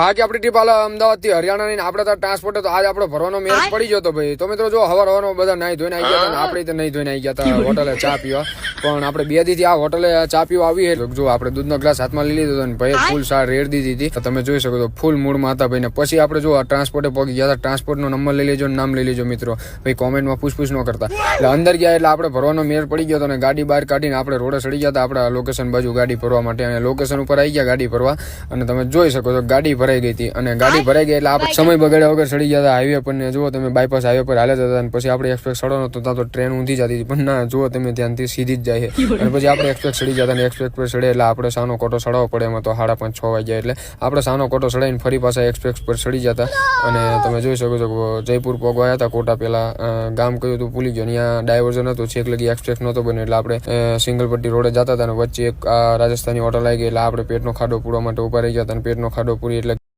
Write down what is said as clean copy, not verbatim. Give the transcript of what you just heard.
હા કે આપણી ટ્રીપ હાલ અમદાવાદ થી હરિયાણા ની આપણે તો ટ્રાન્સપોર્ટ તો આજ આપણે ભરવાનો મેળ પડી ગયો તો ભાઈ. તો મિત્રો જો હવારમાં બધા નાઈ ધોઈને આવી ગયા હતા, આપણે તો નહીં ધોઈને આવી ગયા હતા હોટલે ચા પીવા. પણ આપણે 2 દીથી આ હોટલે ચા પીવા આવી. જો આપણે દૂધનો ગ્લાસ હાથમાં લઈ લીધો અને ભાઈ ફૂલ સાર રેડ દીધી હતી. તમે જોઈ શકો છો ફૂલ મૂડમાં હતા ભાઈ. ને પછી આપણે જો આ ટ્રાન્સપોર્ટે પહોંચી ગયા હતા. ટ્રાન્સપોર્ટ નો નંબર લઈ લેજો, નામ લઈ લેજો મિત્રો. ભાઈ કોમેન્ટમાં પૂછપૂછ ન કરતા. એટલે અંદર ગયા એટલે આપણે ભરવાનો મેળ પડી ગયો હતો અને ગાડી બહાર કાઢીને આપણે રોડે ચડી ગયા હતા આપણા લોકેશન બાજુ ગાડી ભરવા માટે. અને લોકેશન ઉપર આવી ગયા ગાડી ભરવા અને તમે જોઈ શકો છો ગાડી ભરાઈ ગઈ હતી. અને ગાડી ભરાઈ ગઈ એટલે આપણે સમય બગાડ્યા વગર ચડી ગયા હતા હાઈવે પર. ને જુઓ તમે બાયપાસ હાઈવે પર હાલે જતા. અને પછી આપણે એક્સપ્રેસ ચડવાનો હતો ત્યાં તો ટ્રેન ઊંધી જતી હતી, પણ ના જુઓ તમે ધ્યાનથી સીધી જ જાય છે. અને પછી આપણે એક્સપ્રેસ ચડી જતા અને એક્સપ્રેસ પર ચડે એટલે આપણે સાનો કોટો ચડાવવો પડે. એમાં તો 5:30-6 વાગ્યા એટલે આપણે સાનો કોટો ચડાવીને ફરી પાછા એક્સપ્રેસ પર ચડી જતા. અને તમે જોઈ શકો છો જયપુર પહોંચવાયા હતા કોટા પહેલા. ગામ કયું હતું ભૂલી ગયો. ત્યાં ડાયવર્ઝન હતું, છેક લગી એક્સપ્રેસ નહોતો બન્યો એટલે આપણે સિંગલ પટ્ટી રોડે જતા હતા. અને વચ્ચે એક રાજસ્થાની હોટલ આવી ગઈ એટલે આપણે પેટનો ખાડો પૂરવા માટે ઉભા રહી ગયા હતા. અને પેટનો ખાડો પૂરી એટલે